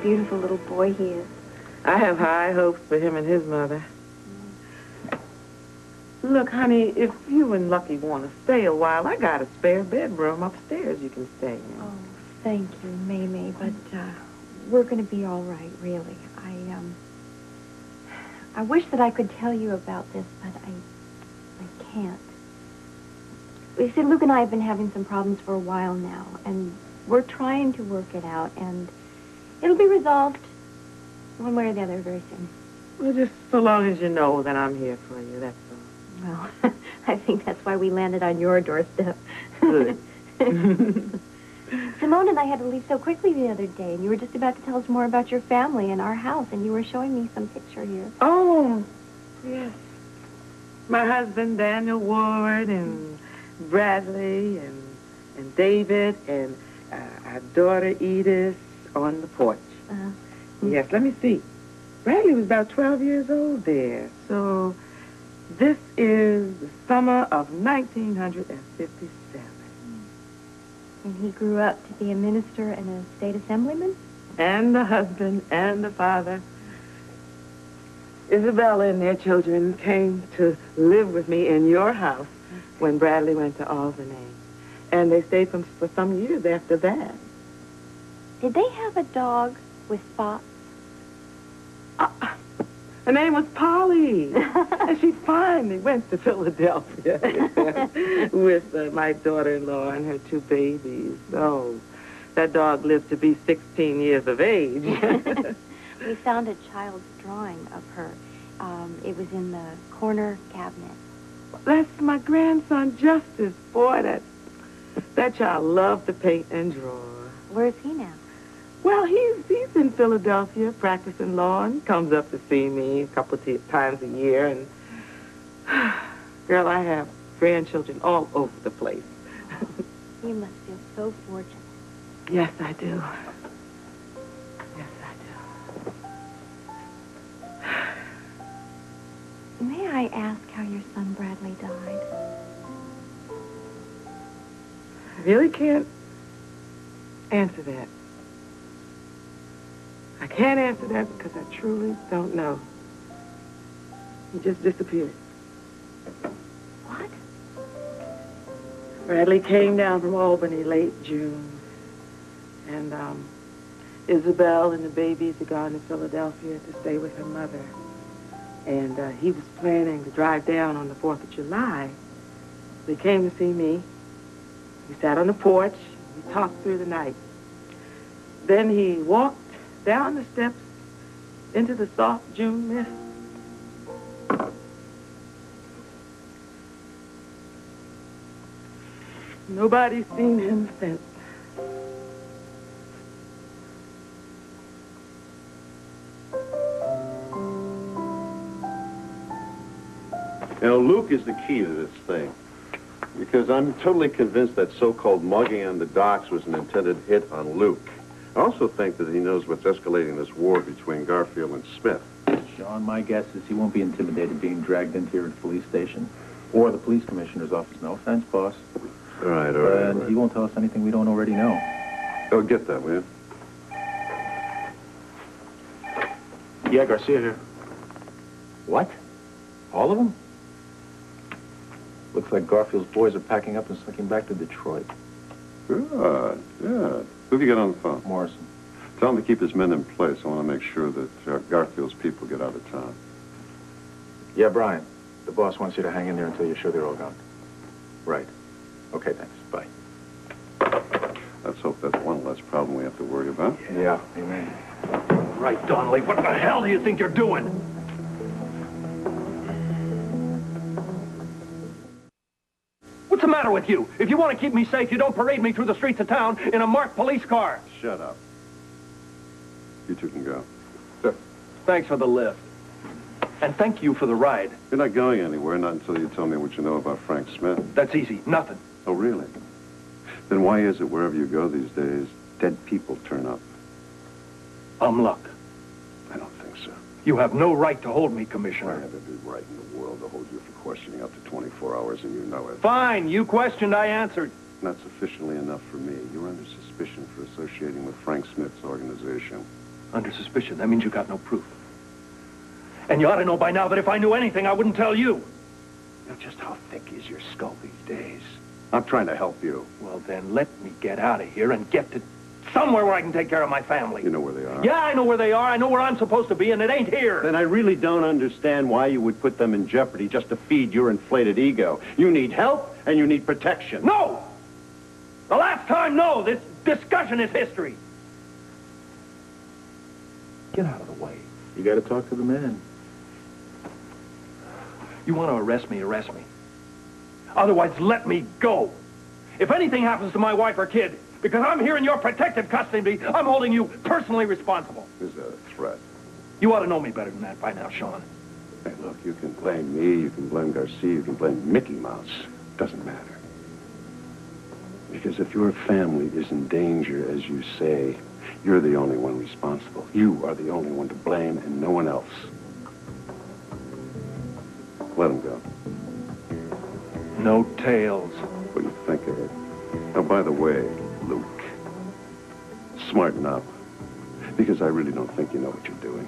beautiful little boy he is. I have high hopes for him and his mother. Look, honey, if you and Lucky want to stay a while, I got a spare bedroom upstairs you can stay in. Oh, thank you, May Mae, but we're going to be all right, really. I wish that I could tell you about this, but I can't. You see, Luke and I have been having some problems for a while now, and we're trying to work it out, and it'll be resolved one way or the other very soon. Well, just so long as you know that I'm here for you, that's all. Well, I think that's why we landed on your doorstep. Good. Simone and I had to leave so quickly the other day, and you were just about to tell us more about your family and our house, and you were showing me some picture here. Oh, yes. My husband, Daniel Ward, and Bradley, and David, and our daughter, Edith, on the porch. Yes, let me see. Bradley was about 12 years old there, so this is the summer of 1957. And he grew up to be a minister and a state assemblyman? And the husband and the father. Isabella and their children came to live with me in your house when Bradley went to Albany. And they stayed for some years after that. Did they have a dog with spots? Her name was Polly. And she finally went to Philadelphia with my daughter-in-law and her two babies. Oh, that dog lived to be 16 years of age. We found a child's drawing of her. It was in the corner cabinet. That's my grandson, Justice. Boy, that child loved to paint and draw. Where is he now? Well, he's in Philadelphia practicing law and comes up to see me a couple of times a year. And, girl, I have grandchildren all over the place. You must feel so fortunate. Yes, I do. Yes, I do. May I ask how your son Bradley died? I really can't answer that. I can't answer that because I truly don't know. He just disappeared. What? Bradley came down from Albany late June. And Isabel and the babies had gone to Philadelphia to stay with her mother. And he was planning to drive down on the 4th of July. So he came to see me. We sat on the porch. We talked through the night. Then he walked down the steps into the soft June mist. Nobody's seen him since. You know, Luke is the key to this thing. Because I'm totally convinced that so-called mugging on the docks was an intended hit on Luke. I also think that he knows what's escalating this war between Garfield and Smith. Sean, my guess is he won't be intimidated being dragged into here at the police station or the police commissioner's office. No offense, boss. All right, all right. And he won't tell us anything we don't already know. Oh, get that, will you? Yeah, Garcia here. What? All of them? Looks like Garfield's boys are packing up and slinking back to Detroit. Good, good. Who have you got on the phone? Morrison. Tell him to keep his men in place. I want to make sure that Garfield's people get out of town. Yeah, Brian. The boss wants you to hang in there until you're sure they're all gone. Right. Okay, thanks. Bye. Let's hope that's one less problem we have to worry about. Yeah, amen. Right, Donnelly. What the hell do you think you're doing? What's the matter with you? If you want to keep me safe, you don't parade me through the streets of town in a marked police car. Shut up. You two can go. Sir, thanks for the lift. And thank you for the ride. You're not going anywhere, not until you tell me what you know about Frank Smith. That's easy. Nothing. Oh, really? Then why is it wherever you go these days, dead people turn up? Luck. I don't think so. You have no right to hold me, I Commissioner. have every right in the world to hold you for questioning up to 24 hours, and you know it. Fine. You questioned, I answered. Not sufficiently enough for me. You're under suspicion for associating with Frank Smith's organization. Under suspicion. That means you got no proof. And you ought to know by now that if I knew anything, I wouldn't tell you. Now, just how thick is your skull these days? I'm trying to help you. Well, then let me get out of here and get to somewhere where I can take care of my family. You know where they are? Yeah, I know where they are. I know where I'm supposed to be, and it ain't here. Then I really don't understand why you would put them in jeopardy just to feed your inflated ego. You need help, and you need protection. No! The last time, no. This discussion is history. Get out of the way. You got to talk to the man. You want to arrest me, arrest me. Otherwise, let me go. If anything happens to my wife or kid, because I'm here in your protective custody, I'm holding you personally responsible. Is that a threat? You ought to know me better than that by now, Sean. Hey, look, you can blame me, you can blame Garcia, you can blame Mickey Mouse. Doesn't matter. Because if your family is in danger, as you say, you're the only one responsible. You are the only one to blame and no one else. Let him go. No tails. What do you think of it? Oh, by the way, Luke, smarten up. Because I really don't think you know what you're doing.